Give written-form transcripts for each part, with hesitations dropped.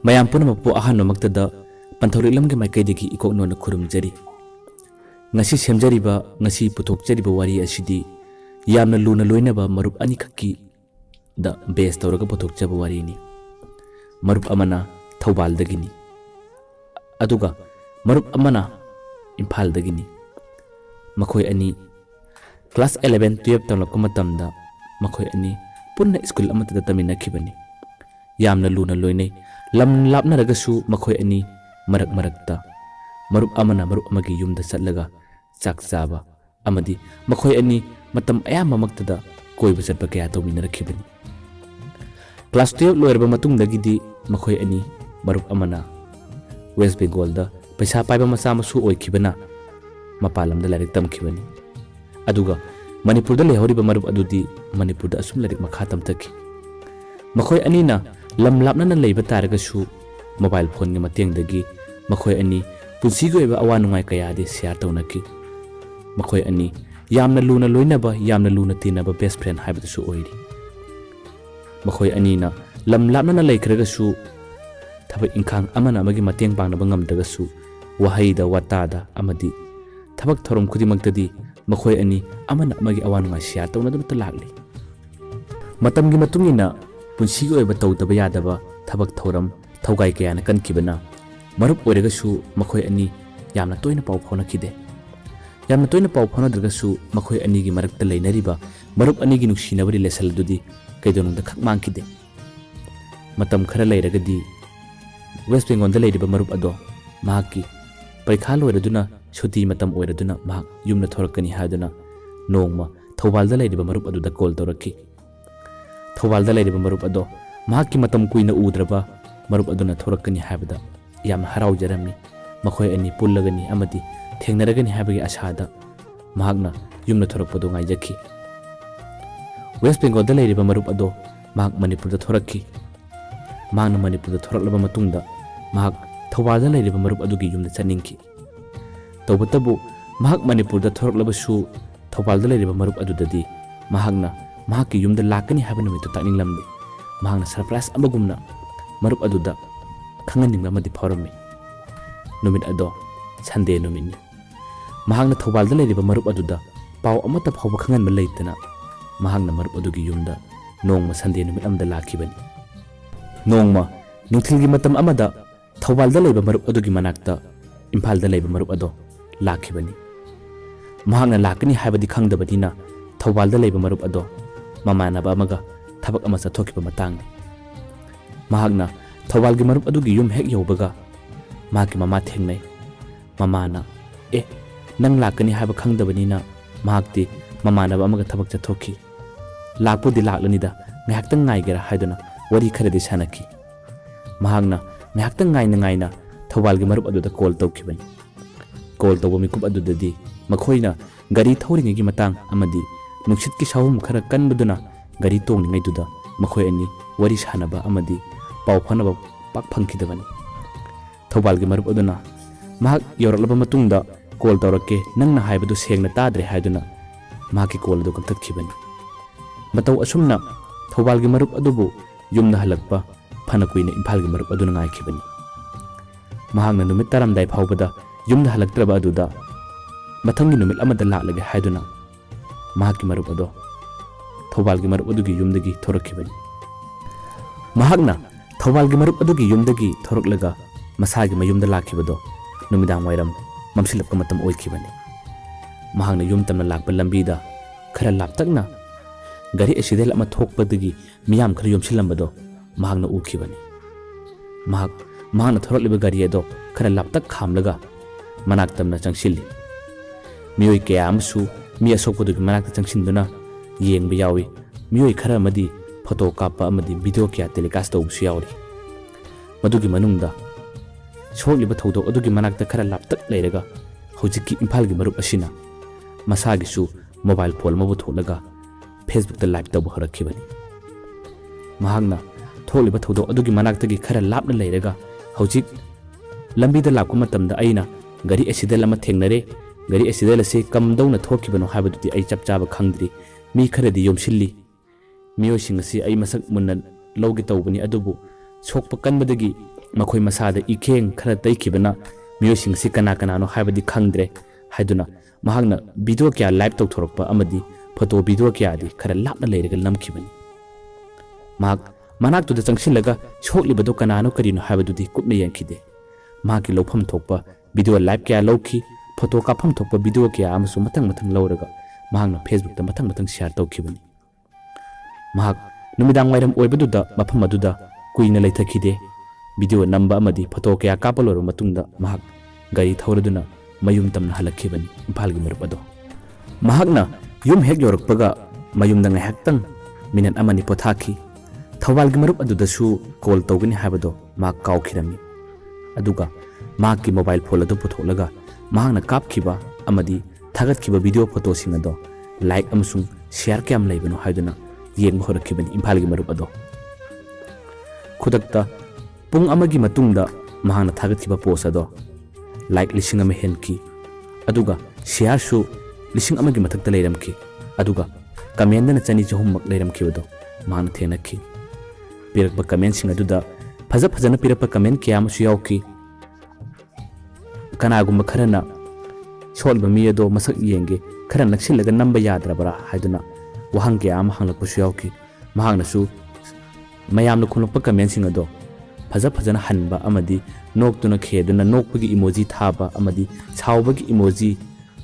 mayam punamukpu ahanmamaktada pantholiklamgi maikaidagi ikoknona khurumjari ngasi semjariba ngasi puthokjariba wari asidi yamna luna loinaba marup ani khakki da base tawraga puthokjaba warini marup amana Thoubaldagini aduga marup amana Impaldagini makhoi ani class 11 12 tamlakku matamda makhoi ani punna school amatada taminakhibani yamna luna loinai lam lapna ragasu makhoi ani marak marakta marup amana marup amagi yumda chatlaga chak chaba amadi makhoi ani matam ayama maktada koiba chatpa kaya tawminarakhibani class 12 loirba matungdagidi makhoi ani marup amana West Bengal da paisa paiba macha masu oikhibana mapalamda larik tamkhibani aduga Manipur da lehoriba marup adudi Manipur da asum larik makha tamtaki makhoi ani na lam lapna na leiba taragasu mobile phone ni matengdagi makhoi ani punsi goiba awa nungai kaya de share tawnaki makhoi ani yamna luna loinaba yamna luna tinaba best friend haibadasu oiri makhoi ani na lam lapna na leikragasu thabak ingkhang amana amagi mateng pangnaba ngamdagasu wahaida watada amadi thabak thorom khudimaktadi makhoi ani amana amagi awa nungai share tawnaduna talakli matamgi matungina punsi goiba tawdaba yadaba thabak thoram thaugai kayana kankibana marup oiragasu makhoi ani yamna toina pau phonakide yamna toina pau phonadragasu makhoi ani gi marakta leinariba marup ani gi nuksinabari lesal dudi kaidonungda khak mangkide matam khara leiragadi West Bengal da leiriba marup ado mahaki parikha loiraduna shuti matam oiraduna mahak yumna thorakani haduna nongma Thoubal da leiriba marup adu da call tawraki Thoubal da leiriba marup ado mahaki matam kuina udraba marup aduna thorakani habada yam harau jarami makhoi ani pullagani amadi thengnaragani habagi ashada mahakna yumna thorakpado ngaijaki West Bengal da leiriba marup ado mahak Manipur da thorakki mahakna Manipur da thoraklaba matungda mahak Thoubal da leiriba marup adugi yumda chaningki tawbatabu mahak Manipur da thoraklabasu Thoubal da leiriba marup adudadi mahakna mahakki yumda lakani habana mitu takninglamde mahakna surprise amagumna marup aduda khanganingba amadi phorami numit ado Sunday numini mahakna Thoubal da leiriba marup aduda pau amata phawba khanganma leitana mahakna marup adugi yumda nongma Sunday numit amda lakhibani nongma nungthilgi matam amada Thoubal da leiba marup adugi manakta Imphal da leiba marup ado lakhibani mahakna lakani haibadi khangdabadina Thoubal da leiba marup ado mamanaba amaga thabak ama chathokiba matangni mahakna Thoubal gi marup adugi yum hek yobaga mahaki mama thengnai mamana nang lakani haiba khangdabanina mahakti mamanaba amaga thabak chathoki lakpudi laklanida ngahaktang ngaigera haiduna wari kharadi sanaki mahakna ngahaktang ngaina Thoubal gi marup aduda call tawkhibani call tawba mikup adudadi makhoina gari thauringegi matang amadi nuksit ki sawum khara kanbuduna gari tongningai duda makhoi ani wari sanaba amadi pau phanaba pak phangkidabani Thoubal gi marup aduna mahak yoraklaba matungda call tawrakke nangna haibadu sengna tadre haiduna mahaki call adu kakthakibani matau asumna Thoubal gi marup adubu yumna halakpa phana kuina Imphal gi marup aduna ngaikibani mahakna numit taramdai phawbada yumna halaktraba aduda mathangi numit amada laklage haiduna mahaki marup ado Thoubal gi marup adugi yumdagi thorakibani mahakna Thoubal gi marup adugi yumdagi thoraklaga masagi mayumda lakhibado numidang wairam mamsilapka matam oikhibani mahakna yum tamna lakpa lambida khara laptakna gari accident ama thokpadagi miyam khara yumsilambado mahakna ukhibani mahakna thorakliba gari ado khara laptak khamlaga manak tamna changsilli miyoi kaya amsu mi asokpadugi manakta changsinduna yengba yawi miyoi khara amadi photo kappa amadi video kya telecast tawbusu yauri madugi manungda sokliba thodok adugi manakta khara laptak leiraga hojikki Imphal gi marup asina masagi su mobile phone mabu tholaga Facebook da live tawbu horakhibani mahakna tholiba thodok adugi manaktagi khara lapna leiraga hojik lambi da lakku matamda aina gari accident lama thengnare gari accident ase kamdawna thokibano habadudi ai chapchaba khangdri mi kharadi yomsilli miyo singasi ai masak munna lawgi tawbani adubu sokpa kanbadagi ꯃꯈꯣꯏ ꯃꯁꯥꯗ ꯏꯈꯦꯡ ꯈꯔ ꯇꯩꯈꯤꯕꯅ ꯃꯤꯑꯣꯏꯁꯤꯡꯁꯤ ꯀꯅꯥ ꯀꯅꯥꯅꯣ ꯍꯥꯏꯕꯗꯤ ꯈꯪꯗ꯭ꯔꯦ ꯍꯥꯏꯗꯨꯅ ꯃꯍꯥꯛꯅ video ꯀꯌꯥ ꯂꯥꯏꯚ ꯇꯧꯊꯣꯔꯛꯄ ꯑꯃꯗꯤ ꯐꯣꯇꯣ ꯚꯤꯗꯤꯑꯣ ꯀꯌꯥꯗꯤ ꯈꯔ ꯂꯥꯞꯅ ꯂꯩꯔꯒ ꯅꯝꯈꯤꯕꯅꯤ꯫ ꯃꯍꯥꯛ ꯃꯅꯥꯛꯇꯨꯗ ꯆꯪꯁꯤꯜꯂꯒ ꯁꯣꯛꯂꯤꯕꯗꯨ ꯀꯅꯥꯅꯣ ꯀꯔꯤꯅꯣ ꯍꯥꯏꯕꯗꯨꯗꯤ ꯀꯨꯞꯅ ꯌꯦꯡꯈꯤꯗꯦ꯫ ꯃꯍꯥꯛꯀꯤ ꯂꯧꯐꯝ ꯊꯣꯛꯄ ꯚꯤꯗꯤꯑꯣ ꯂꯥꯏꯚ ꯀꯌꯥ ꯂꯧꯈꯤ, ꯐꯣꯇꯣ ꯀꯥꯞꯐꯝ ꯊꯣꯛꯄ ꯚꯤꯗꯤꯑꯣ ꯀꯌꯥ ꯑꯃꯁꯨ ꯃꯊꯪ ꯃꯊꯪ ꯂꯧꯔꯒ ꯃꯍꯥꯛꯅ ꯐꯦꯁꯕꯨꯛꯇ ꯃꯊꯪ ꯃꯊꯪ ꯁꯦꯌꯔ ꯇꯧꯈꯤꯕꯅꯤ꯫ ꯃꯍꯥꯛ ꯅꯨꯃꯤꯗꯥꯡ ꯋꯥꯏꯔꯝ ꯑꯣꯏꯕꯗꯨꯗ ꯃꯐꯝ ꯑꯗꯨꯗ ꯀꯨꯏꯅ ꯂꯩꯊꯈꯤꯗꯦ꯫ ꯚꯤꯗꯤꯑꯣ ꯅꯝꯕ ꯑꯃꯗꯤ ꯐꯣꯇꯣ ꯀꯌꯥ ꯀꯥꯞꯄ ꯂꯣꯏꯔꯕ ꯃꯇꯨꯡꯗ ꯃꯍꯥꯛ ꯒꯥꯔꯤ ꯊꯧꯔꯗꯨꯅ ꯃꯌꯨꯝ ꯇꯝꯅ ꯍꯜꯂꯛꯈꯤꯕꯅꯤ ꯏꯝꯐꯥꯜꯒꯤ ꯃꯔꯨꯞ ꯑꯗꯣ꯫ ꯃꯍꯥꯛꯅ ꯌꯨꯝ ꯍꯦꯛ ꯌꯧꯔꯛꯄꯒ ꯃꯌꯨꯝꯗ ꯉꯥꯏꯍꯥꯛꯇꯪ ꯃꯤꯅꯠ ꯑꯃꯅꯤ ꯄꯣꯊꯥꯈꯤ꯫ ꯊꯧꯕꯥꯜꯒꯤ ꯃꯔꯨꯞ ꯑꯗꯨꯗꯁꯨ ꯀꯣꯜ ꯇꯧꯒꯅꯤ ꯍꯥꯏꯕꯗꯣ ꯃꯍꯥꯛ ꯀꯥꯎꯈꯤꯔꯝꯃꯤ꯫ ꯑꯗꯨꯒ ꯃꯍꯥꯛꯀꯤ ꯃꯣꯕꯥꯏꯜ ꯐꯣꯟ ꯑꯗꯨ ꯄꯨꯊꯣꯛꯂꯒ ꯃꯍꯥꯛꯅ ꯀꯥꯞꯈꯤꯕ ꯑꯃꯗꯤ ꯊꯥꯒꯠꯈꯤꯕ ꯚꯤꯗꯤꯑꯣ ꯐꯣꯇꯣꯁꯤꯡ ꯑꯗꯣ ꯂꯥꯏꯛ ꯑꯃꯁꯨꯡ ꯁꯦꯌꯔ ꯀꯌꯥꯝ ꯂꯩꯕꯅꯣ ꯍꯥꯏꯗꯨꯅ ꯌꯦꯡꯕ ꯍꯧꯔꯛꯈꯤꯕꯅꯤ ꯏꯝꯐꯥꯜꯒꯤ ꯃꯔꯨꯞ ꯑꯗꯣ꯫ ꯈꯨꯗꯛꯇ ꯄꯨꯡ ꯑꯃꯒꯤ ꯃꯇꯨꯡꯗ ꯃꯍꯥꯛꯅ ꯊꯥꯒꯠꯈꯤꯕ ꯄꯣꯁ ꯑꯗꯣ ꯂꯥꯏꯛ 1000 ꯍꯦꯟꯈꯤ, ꯑꯗꯨꯒ ꯁꯦꯌꯔꯁꯨ 1000ꯒꯤ ꯃꯊꯛꯇ ꯂꯩꯔꯝꯈꯤ, ꯑꯗꯨꯒ ꯀꯃꯦꯟꯗꯅ 200-300ꯃꯛ ꯂꯩꯔꯝꯈꯤꯕꯗꯣ ꯃꯍꯥꯛꯅ ꯊꯦꯡꯅꯈꯤ꯫ ꯄꯤꯔꯛꯄ ꯀꯃꯦꯟꯁꯤꯡ ꯑꯗꯨꯗ ꯐꯖꯅ ꯄꯤꯔꯛꯄ ꯀꯃꯦꯟ ꯀꯌꯥ ꯑꯃꯁꯨ ꯌꯥꯎꯈꯤ꯫ ꯀꯅꯥꯒꯨꯝꯕ ꯈꯔꯅ ꯁꯣꯛꯂꯤꯕ ꯃꯤ ꯑꯗꯣ ꯃꯁꯛ ꯌꯦꯡꯒꯦ, ꯈꯔ ꯅꯛꯁꯤꯜꯂꯒ ꯅꯝꯕ ꯌꯥꯗ꯭ꯔꯕ꯭ꯔꯥ ꯍꯥꯏꯗꯨꯅ ꯋꯥꯍꯪ ꯀꯌꯥ ꯑꯃ ꯍꯪꯂꯛꯄꯁꯨ ꯌꯥꯎꯈꯤ꯫ ꯃꯍꯥꯛꯅꯁꯨ ꯃꯌꯥꯝꯅ ꯈꯨꯝꯂꯛꯄ ꯀꯃꯦꯟꯁꯤꯡ ꯑꯗꯣ ꯐꯖꯅ ꯍꯟꯕ ꯑꯃꯗꯤ ꯅꯣꯛꯇꯨꯅ ꯈꯦꯗꯨꯅ ꯅꯣꯛꯄꯒꯤ ꯏꯃꯣꯖꯤ ꯊꯥꯕ ꯑꯃꯗꯤ ꯁꯥꯎꯕꯒꯤ ꯏꯃꯣꯖꯤ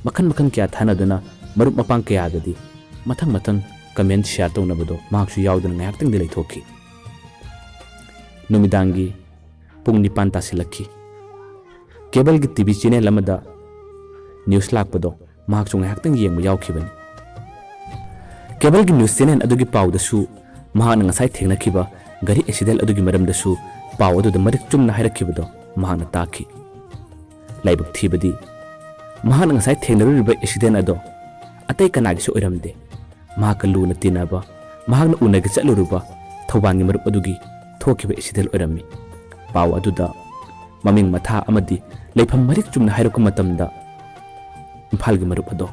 ꯃꯈꯟ ꯀꯌꯥ ꯊꯥꯅꯗꯨꯅ ꯃꯔꯨꯞ ꯃꯄꯥꯡ ꯀꯌꯥꯗꯗꯤ ꯃꯊꯪ ꯀꯃꯦꯟ ꯁꯦꯌꯔ ꯇꯧꯅꯕꯗꯣ ꯃꯍꯥꯛꯁꯨ ꯌꯥꯎꯗꯨꯅ ꯉꯥꯏꯍꯥꯛꯇꯪꯗꯤ ꯂꯩꯊꯣꯛꯈꯤ꯫ ꯅꯨꯃꯤꯗꯥꯡꯒꯤ ꯄꯨꯡ 9 ꯇꯥꯁꯤꯜꯂꯛꯈꯤ꯫ ꯀꯦꯕꯜꯒꯤ ꯇꯤꯚꯤ ꯆꯦꯅꯦꯜ ꯑꯃꯗ ꯅ꯭ꯌꯨꯁ ꯂꯥꯛꯄꯗꯣ ꯃꯍꯥꯛꯁꯨ ꯉꯥꯏꯍꯥꯛꯇꯪ ꯌꯦꯡꯕ ꯌꯥꯎꯈꯤꯕꯅꯤ꯫ ꯀꯦꯕꯜꯒꯤ ꯅ꯭ꯌꯨꯁ ꯆꯦꯅꯦꯜ ꯑꯗꯨꯒꯤ ꯄꯥꯎꯗꯁꯨ ꯃꯍꯥꯛꯅ ꯉꯁꯥꯏ ꯊꯦꯡꯅꯈꯤꯕ ꯒꯥꯔꯤ ꯑꯦꯛꯁꯤꯗꯦꯟ ꯑꯗꯨꯒꯤ ꯃꯔꯝꯗꯁꯨ ꯄꯥꯎ ꯑꯗꯨꯗ ꯃꯔꯤꯛ ꯆꯨꯝꯅ ꯍꯥꯏꯔꯛꯈꯤꯕꯗꯣ ꯃꯍꯥꯛꯅ ꯇꯥꯈꯤ꯫ ꯂꯥꯏꯕꯛ ꯊꯤꯕꯗꯤ ꯃꯍꯥꯛꯅ ꯉꯁꯥꯏ ꯊꯦꯡꯅꯔꯨꯔꯤꯕ ꯑꯦꯛꯁꯤꯗꯦꯟ ꯑꯗꯣ ꯑꯇꯩ ꯀꯅꯥꯒꯤꯁꯨ ꯑꯣꯏꯔꯝꯗꯦ, ꯃꯍꯥꯛꯀ ꯂꯨꯅ ꯇꯤꯟꯅꯕ, ꯃꯍꯥꯛꯅ ꯎꯅꯒ ꯆꯠꯂꯨꯔꯨꯕ ꯊꯧꯕꯥꯜꯒꯤ ꯃꯔꯨꯞ ꯑꯗꯨꯒꯤ ꯊꯣꯛꯈꯤꯕ ꯑꯦꯛꯁꯤꯗꯦꯟ ꯑꯣꯏꯔꯝꯃꯤ꯫ ꯄꯥꯎ ꯑꯗꯨꯗ ꯃꯃꯤꯡ ꯃꯊꯥ ꯑꯃꯗꯤ ꯂꯩꯐꯝ ꯃꯔꯤꯛ ꯆꯨꯝꯅ ꯍꯥꯏꯔꯛꯄ ꯃꯇꯝꯗ ꯏꯝꯐꯥꯜꯒꯤ ꯃꯔꯨꯞ ꯑꯗꯣ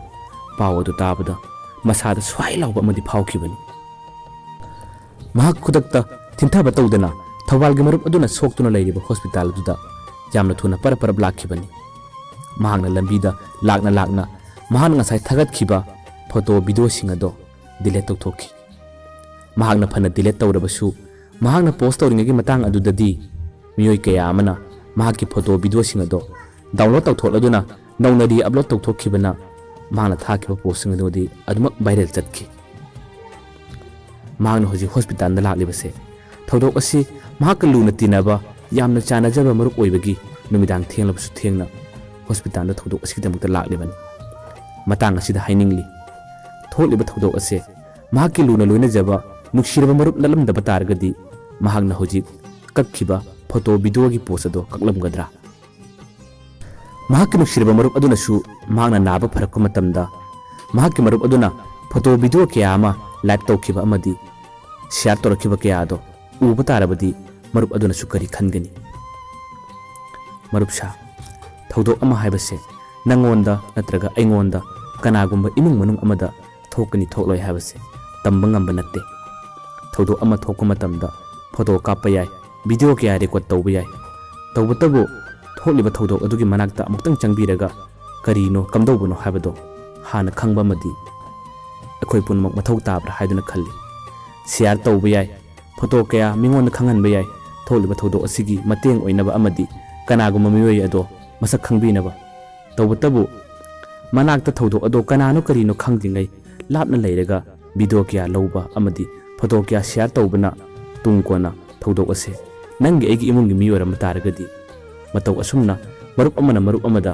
ꯄꯥꯎ ꯑꯗꯨ ꯇꯥꯕꯗ ꯃꯁꯥꯗ ꯁ꯭ꯋꯥꯏ ꯂꯥꯎꯕ ꯑꯃꯗꯤ ꯐꯥꯎꯈꯤꯕꯅꯤ꯫ ꯃꯍꯥꯛ ꯈꯨꯗꯛꯇ ꯊꯤꯟꯊꯕ ꯇꯧꯗꯅ ꯊꯧꯕꯥꯜꯒꯤ ꯃꯔꯨꯞ ꯑꯗꯨꯅ ꯁꯣꯛꯇꯨꯅ ꯂꯩꯔꯤꯕ ꯍꯣꯁꯄꯤꯇꯥꯜ ꯑꯗꯨꯗ ꯌꯥꯝꯅ ꯊꯨꯅ ꯄꯔꯞ ꯂꯥꯛꯈꯤꯕꯅꯤ꯫ ꯃꯍꯥꯛꯅ ꯂꯝꯕꯤꯗ ꯂꯥꯛꯅ ꯃꯍꯥꯛꯅ ꯉꯁꯥꯏ ꯊꯥꯒꯠꯈꯤꯕ ꯐꯣꯇꯣ ꯚꯤꯗꯤꯑꯣꯁꯤꯡ ꯑꯗꯣ ꯗꯤꯂꯦꯠ ꯇꯧꯊꯣꯛꯈꯤ꯫ ꯃꯍꯥꯛꯅ ꯐꯅ ꯗꯤꯂꯦꯠ ꯇꯧꯔꯕꯁꯨ ꯃꯍꯥꯛꯅ ꯄꯣꯁꯠ ꯇꯧꯔꯤꯉꯩꯒꯤ ꯃꯇꯥꯡ ꯑꯗꯨꯗꯗꯤ ꯃꯤꯑꯣꯏ ꯀꯌꯥ ꯑꯃꯅ ꯃꯍꯥꯛꯀꯤ ꯐꯣꯇꯣ ꯚꯤꯗꯤꯑꯣꯁꯤꯡ ꯑꯗꯣ ꯗꯥꯎꯟꯂꯣꯗ ꯇꯧꯊꯣꯛꯂꯗꯨꯅ ꯅꯧꯅ ꯔꯤ-ꯑꯞꯂꯣꯗ ꯇꯧꯊꯣꯛꯈꯤꯕꯅ ꯃꯍꯥꯛꯅ ꯊꯥꯈꯤꯕ ꯄꯣꯁꯠꯁꯤꯡ ꯑꯗꯨꯗꯤ ꯑꯗꯨꯃꯛ ꯚꯥꯏꯔꯦꯜ ꯆꯠꯈꯤ꯫ ꯃꯍꯥꯛꯅ ꯍꯧꯖꯤꯛ ꯍꯣꯁꯄꯤꯇꯥꯜꯗ ꯂꯥꯛꯂꯤꯕꯁꯦ ꯊꯧꯗꯣꯛ ꯑꯁꯤ ꯃꯍꯥꯛꯀ ꯂꯨꯅ ꯇꯤꯟꯅꯕ ꯌꯥꯝꯅ ꯆꯥꯟꯅꯖꯕ ꯃꯔꯨꯞ ꯑꯣꯏꯕꯒꯤ ꯅꯨꯃꯤꯗꯥꯡ ꯊꯦꯡꯂꯕꯁꯨ ꯊꯦꯡꯅ ꯍꯣꯁꯄꯤꯇꯥꯜꯗ ꯊꯧꯗꯣꯛ ꯑꯁꯤꯒꯤꯗꯃꯛꯇ ꯂꯥꯛꯂꯤꯕꯅꯤ꯫ ꯃꯇꯥꯡ ꯑꯁꯤꯗ ꯍꯥꯏꯅꯤꯡꯂꯤ, ꯊꯣꯛꯂꯤꯕ ꯊꯧꯗꯣꯛ ꯑꯁꯤ ꯃꯍꯥꯛꯀꯤ ꯂꯨꯅ ꯂꯣꯏꯅꯖꯕ ꯅꯨꯡꯁꯤꯔꯕ ꯃꯔꯨꯞ ꯅꯠꯂꯝꯗꯕ ꯇꯥꯔꯒꯗꯤ ꯃꯍꯥꯛꯅ ꯍꯧꯖꯤꯛ ꯀꯛꯈꯤꯕ ꯐꯣꯇꯣ ꯚꯤꯗꯤꯑꯣꯒꯤ ꯄꯣꯁꯠ ꯑꯗꯣ ꯀꯛꯂꯝꯒꯗ꯭ꯔꯥ? ꯃꯍꯥꯛꯀꯤ ꯅꯨꯡꯁꯤꯔꯕ ꯃꯔꯨꯞ ꯑꯗꯨꯅꯁꯨ ꯃꯍꯥꯛꯅ ꯅꯥꯕ ꯐꯔꯛꯄ ꯃꯇꯝꯗ ꯃꯍꯥꯛꯀꯤ ꯃꯔꯨꯞ ꯑꯗꯨꯅ ꯐꯣꯇꯣ ꯚꯤꯗꯤꯑꯣ ꯀꯌꯥ ꯑꯃ ꯂꯥꯏꯚ ꯇꯧꯈꯤꯕ ꯑꯃꯗꯤ ꯁꯦꯌꯔ ꯇꯧꯔꯛꯈꯤꯕ ꯀꯌꯥ ꯑꯗꯣ ꯎꯕ ꯇꯥꯔꯕꯗꯤ ꯃꯔꯨꯞ ꯑꯗꯨꯅꯁꯨ ꯀꯔꯤ ꯈꯟꯒꯅꯤ? ꯃꯔꯨꯞꯁꯥ, ꯊꯧꯗꯣꯛ ꯑꯃ ꯍꯥꯏꯕꯁꯦ ꯅꯪꯉꯣꯟꯗ ꯅꯠꯇ꯭ꯔꯒ ꯑꯩꯉꯣꯟꯗ ꯀꯅꯥꯒꯨꯝꯕ ꯏꯃꯨꯡ ꯃꯅꯨꯡ ꯑꯃꯗ ꯊꯣꯛꯀꯅꯤ ꯊꯣꯛꯂꯣꯏ ꯍꯥꯏꯕꯁꯦ ꯇꯝꯕ ꯉꯝꯕ ꯅꯠꯇꯦ꯫ ꯊꯧꯗꯣꯛ ꯑꯃ ꯊꯣꯛꯄ ꯃꯇꯝꯗ ꯐꯣꯇꯣ ꯀꯥꯞꯄ ꯌꯥꯏ, ꯚꯤꯗꯤꯑꯣ ꯀꯌꯥ ꯔꯦꯀꯣꯔꯗ ꯇꯧꯕ ꯌꯥꯏ, ꯇꯧꯕꯇꯕꯨ ꯊꯣꯛꯂꯤꯕ ꯊꯧꯗꯣꯛ ꯑꯗꯨꯒꯤ ꯃꯅꯥꯛꯇ ꯑꯃꯨꯛꯇꯪ ꯆꯪꯕꯤꯔꯒ ꯀꯔꯤꯅꯣ ꯀꯝꯗꯧꯕꯅꯣ ꯍꯥꯏꯕꯗꯣ ꯍꯥꯟꯅ ꯈꯪꯕ ꯑꯃꯗꯤ ꯑꯩꯈꯣꯏ ꯄꯨꯝꯅꯃꯛ ꯃꯊꯧ ꯇꯥꯕ꯭ꯔꯥ ꯍꯥꯏꯗꯨꯅ ꯈꯜꯂꯤ꯫ ꯁꯦꯌꯔ ꯇꯧꯕ ꯌꯥꯏ, ꯐꯣꯇꯣ ꯀꯌꯥ ꯃꯤꯉꯣꯟꯗ ꯈꯪꯍꯟꯕ ꯌꯥꯏ, ꯊꯣꯛꯂꯤꯕ ꯊꯧꯗꯣꯛ ꯑꯁꯤꯒꯤ ꯃꯇꯦꯡ ꯑꯣꯏꯅꯕ ꯑꯃꯗꯤ ꯀꯅꯥꯒꯨꯝꯕ ꯃꯤꯑꯣꯏ ꯑꯗꯣ ꯃꯁꯛ ꯈꯪꯕꯤꯅꯕ, ꯇꯧꯕꯇꯕꯨ ꯃꯅꯥꯛꯇ ꯊꯧꯗꯣꯛ ꯑꯗꯣ ꯀꯅꯥꯅꯣ ꯀꯔꯤꯅꯣ ꯈꯪꯗ꯭ꯔꯤꯉꯩ ꯂꯥꯞꯅ ꯂꯩꯔꯒ ꯚꯤꯗꯤꯑꯣ ꯀꯌꯥ ꯂꯧꯕ ꯑꯃꯗꯤ ꯐꯣꯇꯣ ꯀꯌꯥ ꯁꯦꯌꯔ ꯇꯧꯕꯅ ꯇꯨꯡ ꯀꯣꯟꯅ ꯊꯧꯗꯣꯛ ꯑꯁꯦ ꯅꯪꯒꯤ ꯑꯩꯒꯤ ꯏꯃꯨꯡꯒꯤ ꯃꯤ ꯑꯣꯏꯔꯝꯕ ꯇꯥꯔꯒꯗꯤ ꯃꯇꯧ ꯑꯁꯨꯝꯅ ꯃꯔꯨꯞ ꯑꯃꯅ ꯃꯔꯨꯞ ꯑꯃꯗ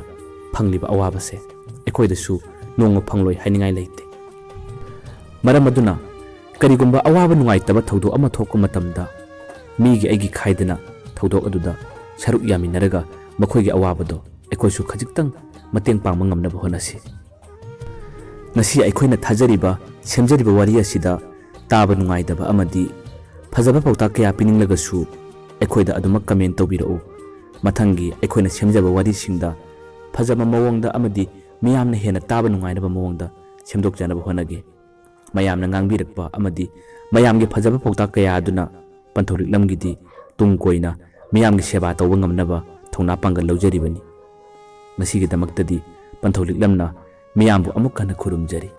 ꯐꯪꯂꯤꯕ ꯑꯋꯥꯕꯁꯦ ꯑꯩꯈꯣꯏꯗꯁꯨ ꯅꯣꯡꯃ ꯐꯪꯂꯣꯏ ꯍꯥꯏꯅꯤꯡꯉꯥꯏ ꯂꯩꯇꯦ꯫ ꯃꯔꯝ ꯑꯗꯨꯅ ꯀꯔꯤꯒꯨꯝꯕ ꯑꯋꯥꯕ ꯅꯨꯡꯉꯥꯏꯇꯕ ꯊꯧꯗꯣꯛ ꯑꯃ ꯊꯣꯛꯄ ꯃꯇꯝꯗ ꯃꯤꯒꯤ ꯑꯩꯒꯤ ꯈꯥꯏꯗꯅ ꯊꯧꯗꯣꯛ ꯑꯗꯨꯗ ꯁꯔꯨꯛ ꯌꯥꯃꯤꯟꯅꯔꯒ ꯃꯈꯣꯏꯒꯤ ꯑꯋꯥꯕꯗꯣ ꯑꯩꯈꯣꯏꯁꯨ ꯈꯖꯤꯛꯇꯪ ꯃꯇꯦꯡ ꯄꯥꯡꯕ ꯉꯝꯅꯕ ꯍꯣꯠꯅꯁꯤ꯫ ꯉꯁꯤ ꯑꯩꯈꯣꯏꯅ ꯊꯥꯖꯔꯤꯕ ꯁꯦꯝꯖꯔꯤꯕ ꯋꯥꯔꯤ ꯑꯁꯤꯗ ꯇꯥꯕ ꯅꯨꯡꯉꯥꯏꯇꯕ ꯑꯃꯗꯤ ꯐꯖꯕ ꯄꯥꯎꯇꯥꯛꯀꯌꯥ ꯄꯤꯅꯤꯡꯂꯒꯁꯨ ꯑꯩꯈꯣꯏꯗ ꯑꯗꯨꯃꯛ ꯀꯃꯦꯟ ꯇꯧꯕꯤꯔꯛꯎ꯫ ꯃꯊꯪꯒꯤ ꯑꯩꯈꯣꯏꯅ ꯁꯦꯝꯖꯕ ꯋꯥꯔꯤꯁꯤꯡꯗ ꯐꯖꯕ ꯃꯑꯣꯡꯗ ꯑꯃꯗꯤ ꯃꯤꯌꯥꯝꯅ ꯍꯦꯟꯅ ꯇꯥꯕ ꯅꯨꯡꯉꯥꯏꯅꯕ ꯃꯑꯣꯡꯗ ꯁꯦꯝꯗꯣꯛꯆꯅꯕ ꯍꯣꯠꯅꯒꯦ꯫ ꯃꯌꯥꯝꯅ ꯉꯥꯡꯕꯤꯔꯛꯄ ꯑꯃꯗꯤ ꯃꯌꯥꯝꯒꯤ ꯐꯖꯕ ꯄꯥꯎꯇꯥꯛ ꯀꯌꯥ ꯑꯗꯨꯅ ꯄꯟꯊꯧꯔꯤꯛꯂꯝꯒꯤꯗꯤ ꯇꯨꯡ ꯀꯣꯏꯅ ꯃꯤꯌꯥꯝꯒꯤ ꯁꯦꯕꯥ ꯇꯧꯕ ꯉꯝꯅꯕ ꯊꯧꯅꯥ ꯄꯥꯡꯒꯜ ꯂꯧꯖꯔꯤꯕꯅꯤ꯫ ꯉꯁꯤꯒꯤꯗꯃꯛꯇꯗꯤ ꯄꯟꯊꯧ ꯂꯤꯛꯂꯝꯅ ꯃꯤꯌꯥꯝꯕꯨ ꯑꯃꯨꯛ ꯍꯟꯅ ꯈꯨꯔꯨꯝꯖꯔꯤ꯫